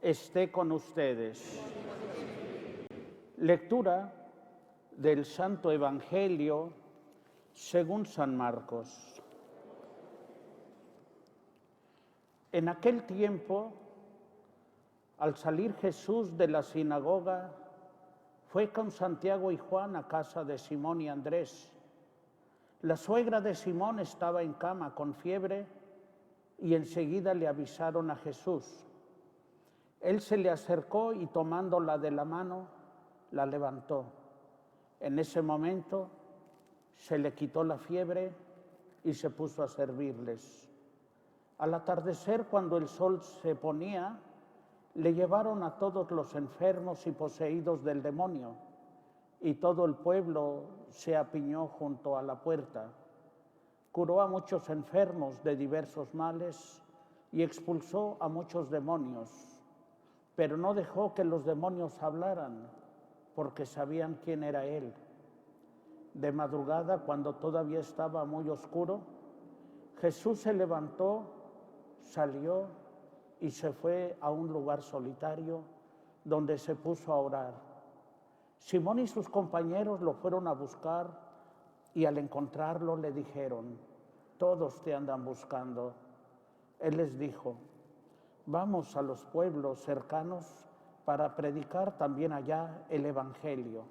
esté con ustedes. Lectura del Santo Evangelio según San Marcos. En aquel tiempo, al salir Jesús de la sinagoga, fue con Santiago y Juan a casa de Simón y Andrés. La suegra de Simón estaba en cama con fiebre y enseguida le avisaron a Jesús. Él se le acercó y tomándola de la mano, la levantó. En ese momento se le quitó la fiebre y se puso a servirles. Al atardecer, cuando el sol se ponía, le llevaron a todos los enfermos y poseídos del demonio, y todo el pueblo se apiñó junto a la puerta. Curó a muchos enfermos de diversos males y expulsó a muchos demonios, pero no dejó que los demonios hablaran, porque sabían quién era él. De madrugada, cuando todavía estaba muy oscuro, Jesús se levantó, salió y se fue a un lugar solitario donde se puso a orar. Simón y sus compañeros lo fueron a buscar y al encontrarlo le dijeron: todos te andan buscando. Él les dijo: vamos a los pueblos cercanos para predicar también allá el Evangelio,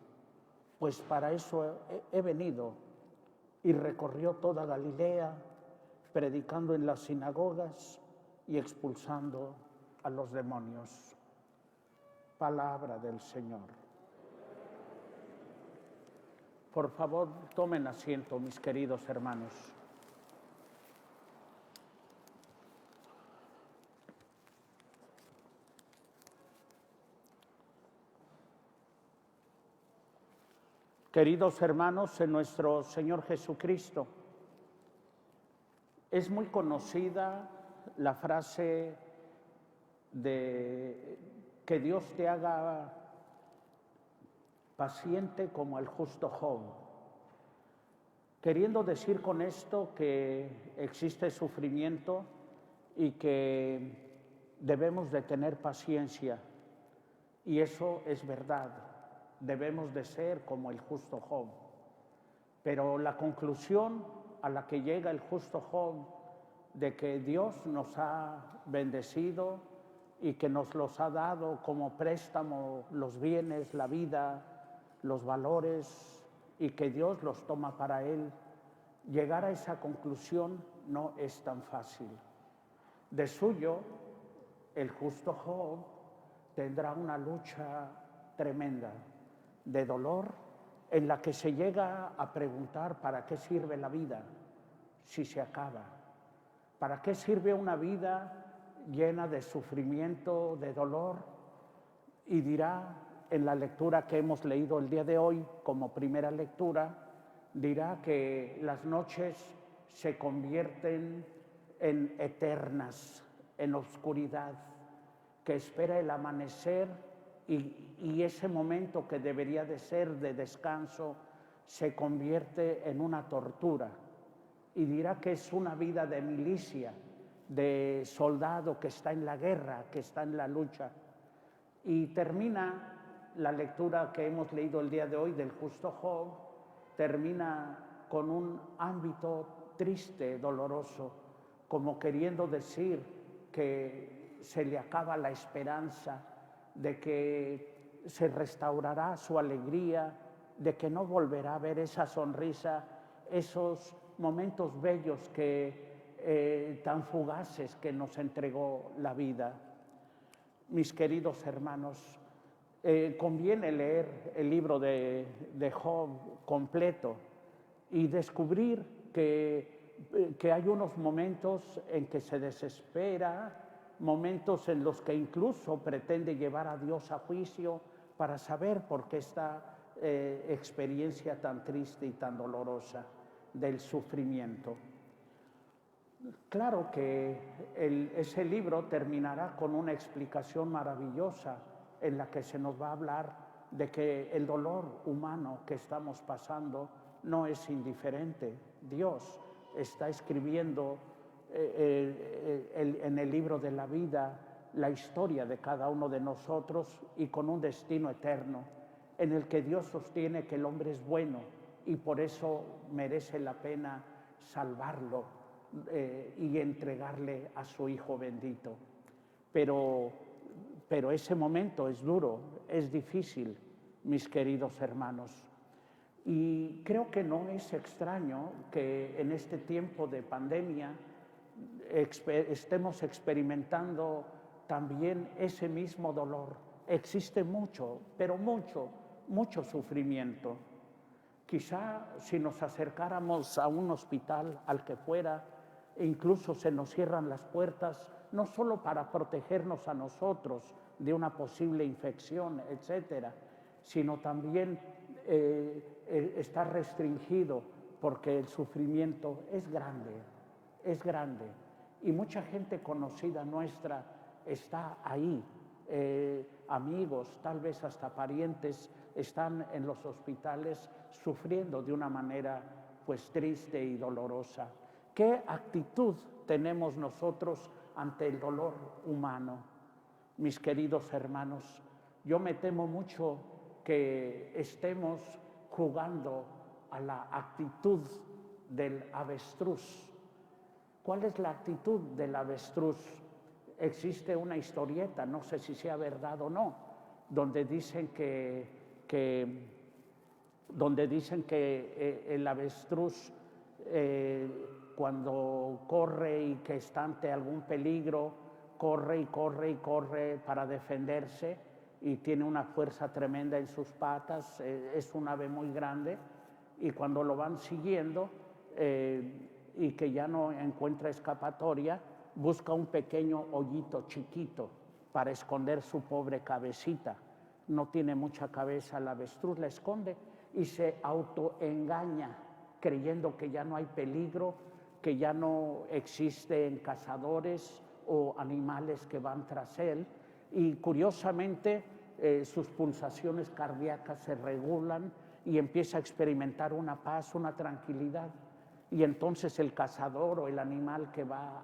pues para eso he venido. Y recorrió toda Galilea, predicando en las sinagogas y expulsando a los demonios. Palabra del Señor. Por favor, tomen asiento, mis queridos hermanos. Queridos hermanos en nuestro Señor Jesucristo, es muy conocida la frase de que Dios te haga paciente como el justo Job, queriendo decir con esto que existe sufrimiento y que debemos de tener paciencia, y eso es verdad. Debemos de ser como el justo Job. Pero la conclusión a la que llega el justo Job, de que Dios nos ha bendecido y que nos los ha dado como préstamo, los bienes, la vida, los valores, y que Dios los toma para Él, llegar a esa conclusión no es tan fácil. De suyo, el justo Job tendrá una lucha tremenda de dolor, en la que se llega a preguntar: ¿para qué sirve la vida si se acaba? ¿Para qué sirve una vida llena de sufrimiento, de dolor? Y dirá, en la lectura que hemos leído el día de hoy como primera lectura, dirá que las noches se convierten en eternas, en oscuridad, que espera el amanecer. Y ese momento que debería de ser de descanso se convierte en una tortura. Y dirá que es una vida de milicia, de soldado que está en la guerra, que está en la lucha. Y termina la lectura que hemos leído el día de hoy del justo Job, termina con un ámbito triste, doloroso, como queriendo decir que se le acaba la esperanza de que se restaurará su alegría, de que no volverá a ver esa sonrisa, esos momentos bellos tan fugaces que nos entregó la vida. Mis queridos hermanos, conviene leer el libro de Job completo y descubrir que hay unos momentos en que se desespera, momentos en los que incluso pretende llevar a Dios a juicio para saber por qué esta experiencia tan triste y tan dolorosa del sufrimiento. Claro que ese libro terminará con una explicación maravillosa en la que se nos va a hablar de que el dolor humano que estamos pasando no es indiferente. Dios está escribiendo en el libro de la vida la historia de cada uno de nosotros y con un destino eterno, en el que Dios sostiene que el hombre es bueno y por eso merece la pena salvarlo y entregarle a su Hijo bendito. Pero ese momento es duro, es difícil, mis queridos hermanos. Y creo que no es extraño que en este tiempo de pandemia estemos experimentando también ese mismo dolor. Existe mucho, pero mucho sufrimiento. Quizá si nos acercáramos a un hospital, al que fuera, e incluso se nos cierran las puertas, no solo para protegernos a nosotros de una posible infección, etcétera, sino también está restringido porque el sufrimiento es grande. Y mucha gente conocida nuestra está ahí, amigos, tal vez hasta parientes, están en los hospitales sufriendo de una manera pues triste y dolorosa. ¿Qué actitud tenemos nosotros ante el dolor humano? Mis queridos hermanos, yo me temo mucho que estemos jugando a la actitud del avestruz. ¿Cuál es la actitud del avestruz? Existe una historieta, no sé si sea verdad o no, donde dicen que el avestruz cuando corre y que está ante algún peligro, corre para defenderse y tiene una fuerza tremenda en sus patas, es un ave muy grande, y cuando lo van siguiendo y que ya no encuentra escapatoria, busca un pequeño hoyito chiquito para esconder su pobre cabecita. No tiene mucha cabeza el avestruz, la esconde y se autoengaña, creyendo que ya no hay peligro, que ya no existen cazadores o animales que van tras él, y curiosamente sus pulsaciones cardíacas se regulan y empieza a experimentar una paz, una tranquilidad. Y entonces el cazador o el animal que va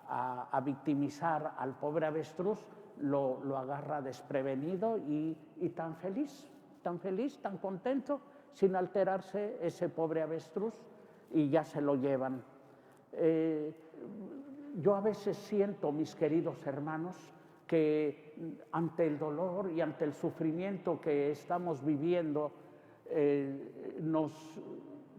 a victimizar al pobre avestruz lo agarra desprevenido y tan feliz, tan contento, sin alterarse ese pobre avestruz, y ya se lo llevan. Yo a veces siento, mis queridos hermanos, que ante el dolor y ante el sufrimiento que estamos viviendo, nos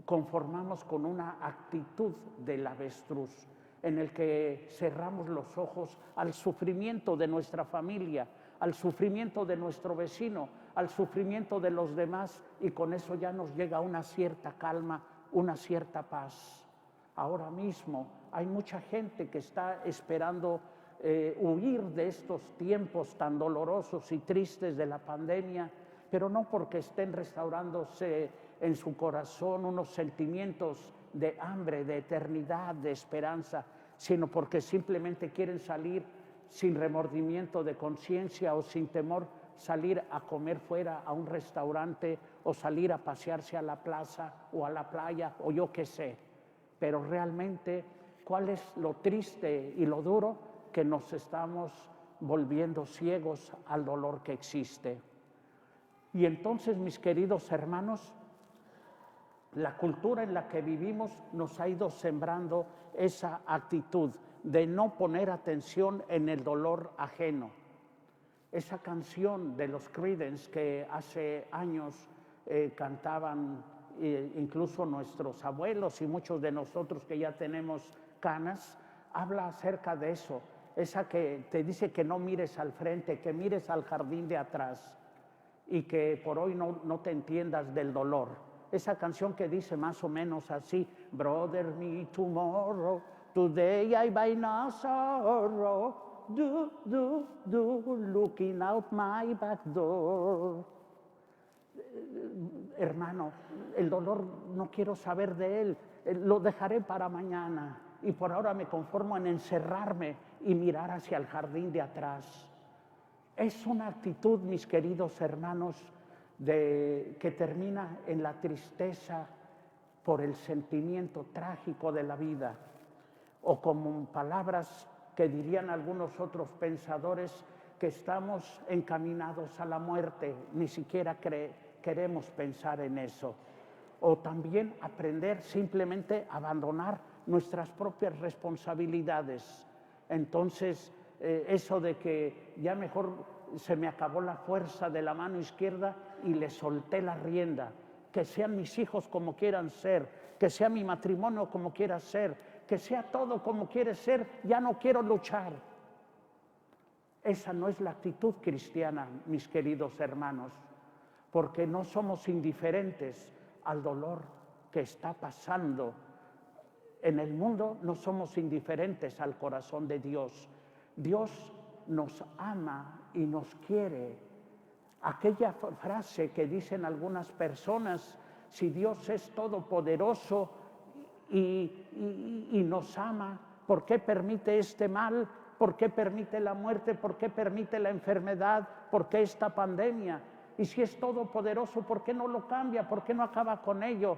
conformamos con una actitud del avestruz, en el que cerramos los ojos al sufrimiento de nuestra familia, al sufrimiento de nuestro vecino, al sufrimiento de los demás, y con eso ya nos llega una cierta calma, una cierta paz. Ahora mismo hay mucha gente que está esperando huir de estos tiempos tan dolorosos y tristes de la pandemia, pero no porque estén restaurándose en su corazón unos sentimientos de hambre, de eternidad, de esperanza, sino porque simplemente quieren salir sin remordimiento de conciencia o sin temor, salir a comer fuera a un restaurante o salir a pasearse a la plaza o a la playa o yo qué sé. Pero realmente, ¿cuál es lo triste y lo duro? Que nos estamos volviendo ciegos al dolor que existe. Y entonces, mis queridos hermanos, la cultura en la que vivimos nos ha ido sembrando esa actitud de no poner atención en el dolor ajeno. Esa canción de los Creedence que hace años cantaban incluso nuestros abuelos y muchos de nosotros que ya tenemos canas, habla acerca de eso. Esa que te dice que no mires al frente, que mires al jardín de atrás y que por hoy no te entiendas del dolor. Esa canción que dice más o menos así: Brother me tomorrow, today I buy no sorrow, do, looking out my back door. Hermano, el dolor no quiero saber de él, lo dejaré para mañana, y por ahora me conformo en encerrarme y mirar hacia el jardín de atrás. Es una actitud, mis queridos hermanos, que termina en la tristeza por el sentimiento trágico de la vida, o como palabras que dirían algunos otros pensadores que estamos encaminados a la muerte, ni siquiera queremos pensar en eso. O también aprender simplemente a abandonar nuestras propias responsabilidades. Entonces, eso de que ya mejor se me acabó la fuerza de la mano izquierda y le solté la rienda, que sean mis hijos como quieran ser, que sea mi matrimonio como quiera ser, que sea todo como quiere ser, ya no quiero luchar. Esa no es la actitud cristiana, mis queridos hermanos, porque no somos indiferentes al dolor que está pasando en el mundo, no somos indiferentes al corazón de Dios. Dios nos ama y nos quiere. Aquella frase que dicen algunas personas, si Dios es todopoderoso y nos ama, ¿por qué permite este mal? ¿Por qué permite la muerte? ¿Por qué permite la enfermedad? ¿Por qué esta pandemia? Y si es todopoderoso, ¿por qué no lo cambia? ¿Por qué no acaba con ello?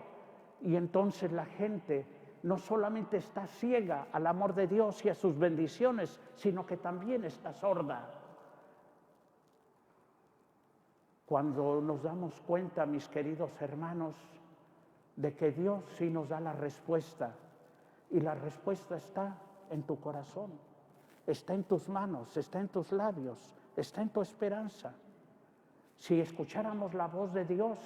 Y entonces la gente no solamente está ciega al amor de Dios y a sus bendiciones, sino que también está sorda. Cuando nos damos cuenta, mis queridos hermanos, de que Dios sí nos da la respuesta, y la respuesta está en tu corazón, está en tus manos, está en tus labios, está en tu esperanza. Si escucháramos la voz de Dios,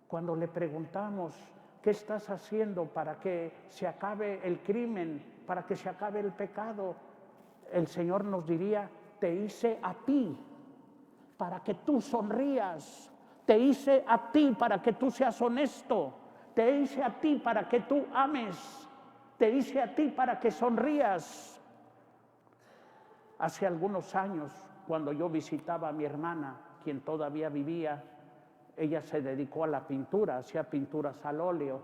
cuando le preguntamos, ¿qué estás haciendo para que se acabe el crimen, para que se acabe el pecado? El Señor nos diría, te hice a ti para que tú sonrías, te hice a ti para que tú seas honesto, te hice a ti para que tú ames, te hice a ti para que sonrías. Hace algunos años, cuando yo visitaba a mi hermana, quien todavía vivía, ella se dedicó a la pintura, hacía pinturas al óleo,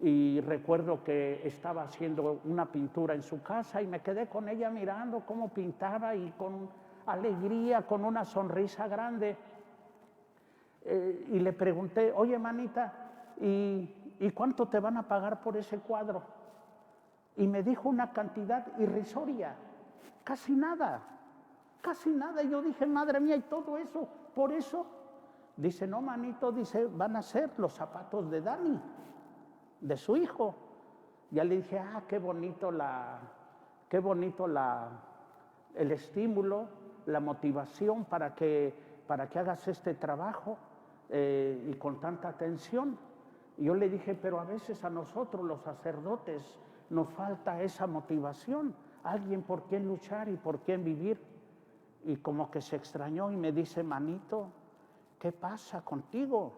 y recuerdo que estaba haciendo una pintura en su casa y me quedé con ella mirando cómo pintaba y con alegría, con una sonrisa grande, y le pregunté, oye manita, ¿y cuánto te van a pagar por ese cuadro? Y me dijo una cantidad irrisoria, casi nada. Y yo dije, madre mía, ¿y todo eso? ¿Por eso? Dice, no, manito, dice, van a ser los zapatos de Dani, de su hijo. Ya le dije, qué bonito el estímulo, la motivación para que hagas este trabajo y con tanta atención. Y yo le dije, pero a veces a nosotros los sacerdotes nos falta esa motivación, alguien por quien luchar y por quien vivir. Y como que se extrañó y me dice, manito, ¿qué pasa contigo?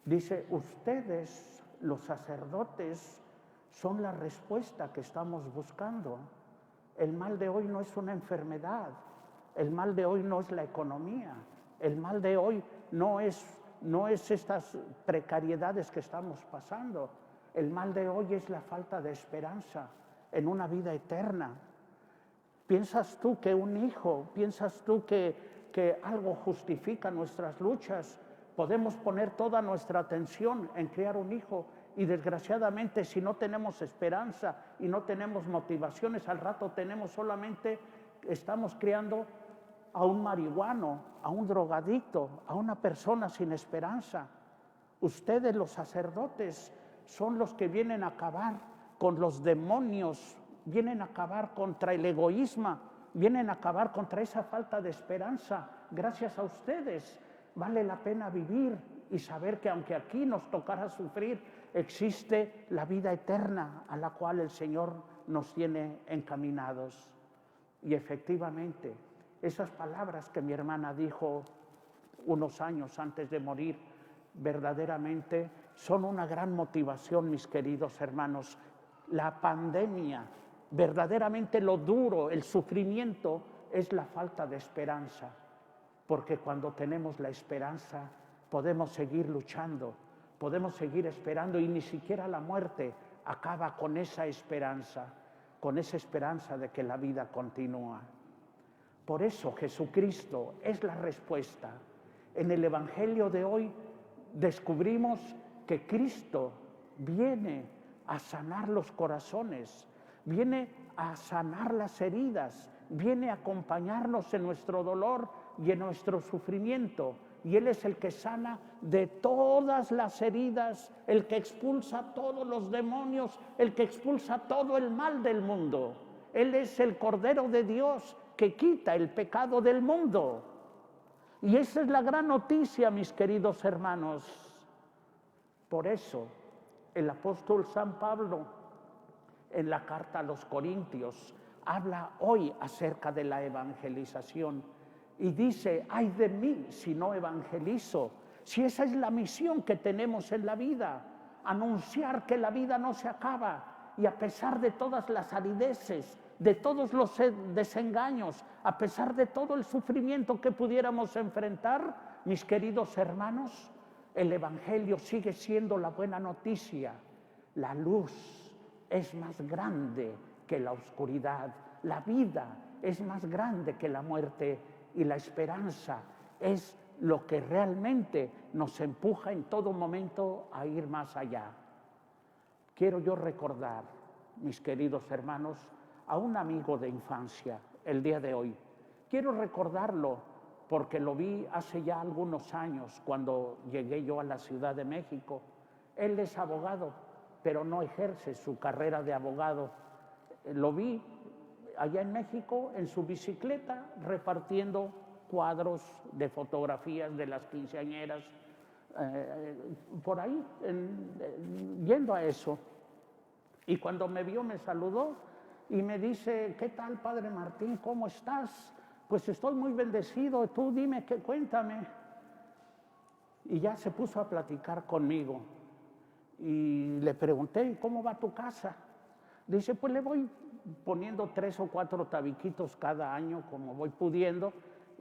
Dice, ustedes, los sacerdotes, son la respuesta que estamos buscando. El mal de hoy no es una enfermedad, el mal de hoy no es la economía, el mal de hoy no es estas precariedades que estamos pasando. El mal de hoy es la falta de esperanza en una vida eterna. ¿Piensas tú que un hijo, piensas tú que algo justifica nuestras luchas? Podemos poner toda nuestra atención en criar un hijo y desgraciadamente si no tenemos esperanza y no tenemos motivaciones, al rato estamos criando a un marihuano, a un drogadicto, a una persona sin esperanza. Ustedes, los sacerdotes, son los que vienen a acabar con los demonios, vienen a acabar contra el egoísmo, vienen a acabar contra esa falta de esperanza. Gracias a ustedes vale la pena vivir y saber que aunque aquí nos tocara sufrir, existe la vida eterna a la cual el Señor nos tiene encaminados. Y efectivamente, esas palabras que mi hermana dijo unos años antes de morir, verdaderamente son una gran motivación, mis queridos hermanos. La pandemia, verdaderamente lo duro, el sufrimiento, es la falta de esperanza, porque cuando tenemos la esperanza podemos seguir luchando, podemos seguir esperando y ni siquiera la muerte acaba con esa esperanza de que la vida continúa. Por eso Jesucristo es la respuesta. En el Evangelio de hoy descubrimos que Cristo viene a sanar los corazones, viene a sanar las heridas, viene a acompañarnos en nuestro dolor y en nuestro sufrimiento. Y Él es el que sana de todas las heridas, el que expulsa todos los demonios, el que expulsa todo el mal del mundo. Él es el Cordero de Dios que quita el pecado del mundo. Y esa es la gran noticia, mis queridos hermanos. Por eso, el apóstol San Pablo, en la carta a los Corintios, habla hoy acerca de la evangelización y dice: ay de mí si no evangelizo. Si esa es la misión que tenemos en la vida, anunciar que la vida no se acaba, y a pesar de todas las arideces, de todos los desengaños, a pesar de todo el sufrimiento que pudiéramos enfrentar, mis queridos hermanos, el Evangelio sigue siendo la buena noticia. La luz es más grande que la oscuridad, la vida es más grande que la muerte, y la esperanza es lo que realmente nos empuja en todo momento a ir más allá. Quiero yo recordar, mis queridos hermanos, a un amigo de infancia el día de hoy. Quiero recordarlo porque lo vi hace ya algunos años cuando llegué yo a la Ciudad de México. Él es abogado, pero no ejerce su carrera de abogado. Lo vi allá en México en su bicicleta repartiendo cuadros de fotografías de las quinceañeras, por ahí, yendo a eso. Y cuando me vio me saludó y me dice: ¿qué tal, Padre Martín? ¿Cómo estás? Pues estoy muy bendecido, tú dime, cuéntame. Y ya se puso a platicar conmigo y le pregunté: ¿cómo va tu casa? Dice: pues le voy poniendo 3 o 4 tabiquitos cada año como voy pudiendo.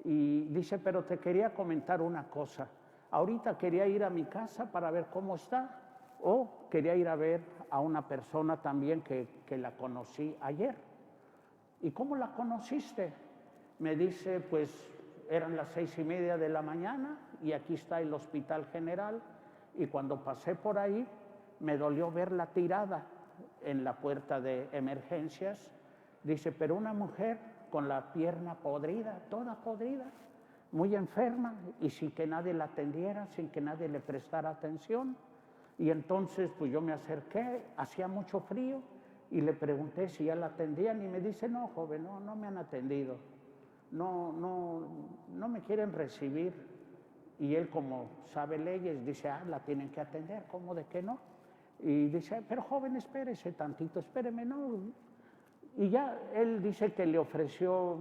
Y dice: pero te quería comentar una cosa, ahorita quería ir a mi casa para ver cómo está, o quería ir a ver a una persona también que la conocí ayer. ¿Y cómo la conociste? Me dice: pues eran las 6:30 de la mañana y aquí está el Hospital General, y cuando pasé por ahí me dolió verla tirada en la puerta de emergencias. Dice: pero una mujer con la pierna podrida, toda podrida, muy enferma, y sin que nadie la atendiera, sin que nadie le prestara atención. Y entonces pues yo me acerqué, hacía mucho frío, y le pregunté si ya la atendían, y me dice: no, joven, no me han atendido, no me quieren recibir. Y él, como sabe leyes, dice: la tienen que atender, ¿cómo de que no? Y dice: pero joven, espérese tantito, espéreme, no. Y ya él dice que le ofreció,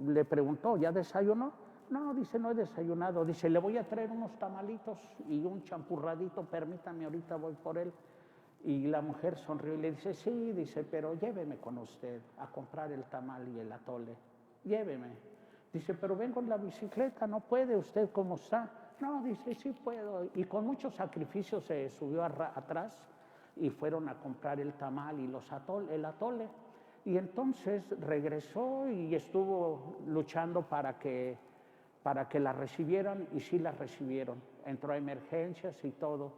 le preguntó: ¿ya desayunó? No, dice: no he desayunado. Dice: le voy a traer unos tamalitos y un champurradito, permítame, ahorita voy por él. Y la mujer sonrió y le dice: sí, dice, pero lléveme con usted a comprar el tamal y el atole, lléveme. Dice: pero vengo en la bicicleta, ¿no puede usted cómo está? No, dice: sí puedo. Y con mucho sacrificio se subió atrás y fueron a comprar el tamal y el atole. Y entonces regresó y estuvo luchando para que la recibieran, y sí la recibieron. Entró a emergencias y todo.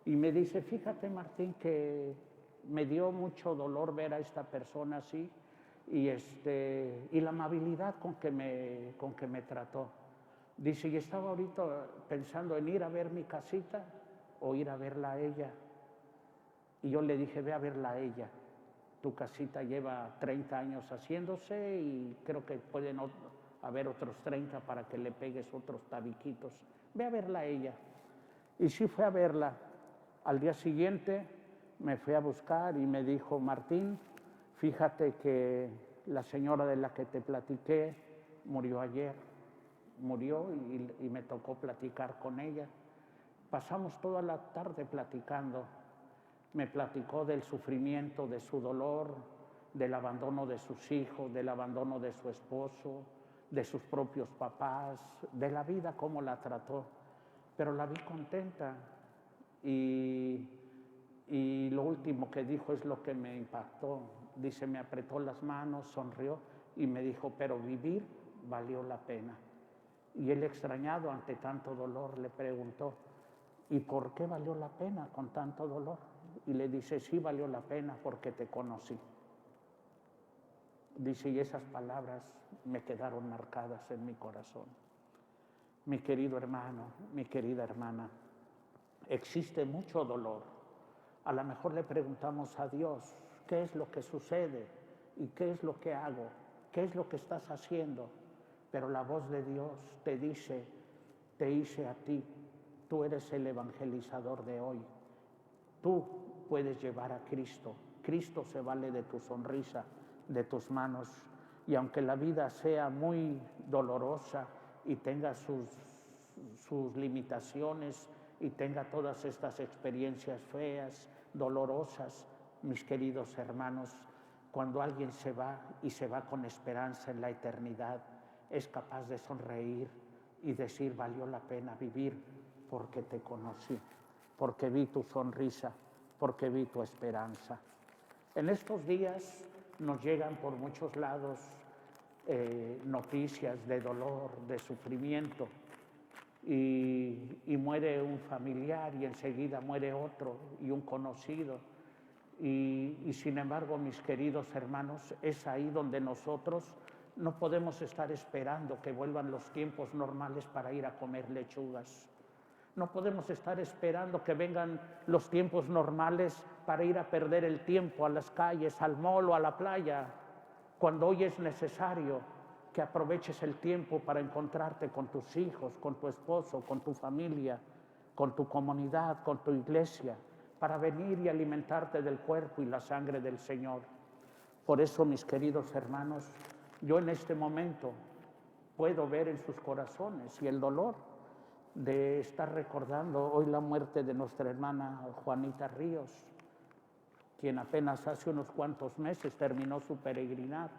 Y me dice: fíjate, Martín, que me dio mucho dolor ver a esta persona así, y la amabilidad con que me trató. Dice: y estaba ahorita pensando en ir a ver mi casita o ir a verla a ella. Y yo le dije: ve a verla a ella. Tu casita lleva 30 años haciéndose y creo que pueden haber otros 30 para que le pegues otros tabiquitos. Ve a verla a ella. Y sí fue a verla. Al día siguiente me fui a buscar y me dijo: Martín, fíjate que la señora de la que te platiqué murió ayer. Murió y me tocó platicar con ella. Pasamos toda la tarde platicando. Me platicó del sufrimiento, de su dolor, del abandono de sus hijos, del abandono de su esposo, de sus propios papás, de la vida, cómo la trató. Pero la vi contenta, y lo último que dijo es lo que me impactó. Dice: me apretó las manos, sonrió y me dijo: pero vivir valió la pena. Y él, extrañado ante tanto dolor, le preguntó: ¿y por qué valió la pena con tanto dolor? Y le dice: sí, valió la pena porque te conocí. Dice, y esas palabras me quedaron marcadas en mi corazón. Mi querido hermano, mi querida hermana, existe mucho dolor. A lo mejor le preguntamos a Dios, ¿qué es lo que sucede? ¿Y qué es lo que hago? ¿Qué es lo que estás haciendo? Pero la voz de Dios te dice, te dice a ti, tú eres el evangelizador de hoy. Tú puedes llevar a Cristo. Cristo se vale de tu sonrisa, de tus manos. Y aunque la vida sea muy dolorosa y tenga sus limitaciones y tenga todas estas experiencias feas, dolorosas, mis queridos hermanos, cuando alguien se va y se va con esperanza en la eternidad, es capaz de sonreír y decir, valió la pena vivir porque te conocí, porque vi tu sonrisa, porque vi tu esperanza. En estos días nos llegan por muchos lados noticias de dolor, de sufrimiento, y muere un familiar y enseguida muere otro y un conocido. Y sin embargo, mis queridos hermanos, es ahí donde nosotros no podemos estar esperando que vuelvan los tiempos normales para ir a comer lechugas. No podemos estar esperando que vengan los tiempos normales para ir a perder el tiempo a las calles, al mall o a la playa, cuando hoy es necesario que aproveches el tiempo para encontrarte con tus hijos, con tu esposo, con tu familia, con tu comunidad, con tu iglesia, para venir y alimentarte del cuerpo y la sangre del Señor. Por eso, mis queridos hermanos, yo en este momento puedo ver en sus corazones y el dolor de estar recordando hoy la muerte de nuestra hermana Juanita Ríos, quien apenas hace unos cuantos meses terminó su peregrinar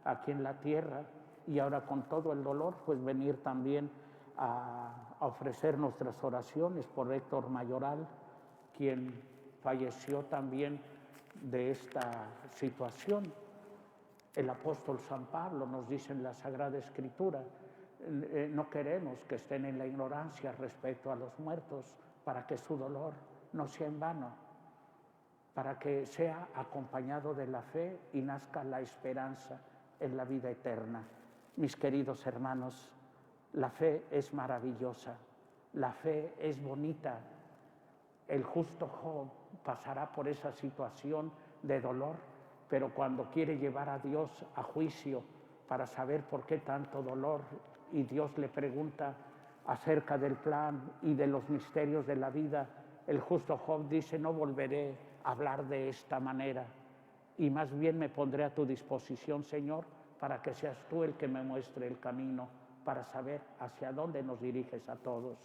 aquí en la tierra, y ahora con todo el dolor pues venir también a ofrecer nuestras oraciones por Héctor Mayoral, quien falleció también de esta situación. El apóstol San Pablo nos dice en la Sagrada Escritura, no queremos que estén en la ignorancia respecto a los muertos, para que su dolor no sea en vano, para que sea acompañado de la fe y nazca la esperanza en la vida eterna. Mis queridos hermanos, la fe es maravillosa, la fe es bonita. El justo Job pasará por esa situación de dolor, pero cuando quiere llevar a Dios a juicio para saber por qué tanto dolor, y Dios le pregunta acerca del plan y de los misterios de la vida, el justo Job dice, no volveré a hablar de esta manera, y más bien me pondré a tu disposición, Señor, para que seas tú el que me muestre el camino, para saber hacia dónde nos diriges a todos.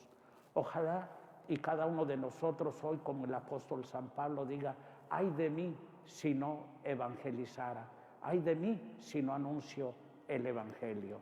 Ojalá y cada uno de nosotros hoy, como el apóstol San Pablo, diga, ay de mí si no evangelizara, ay de mí si no anuncio el evangelio.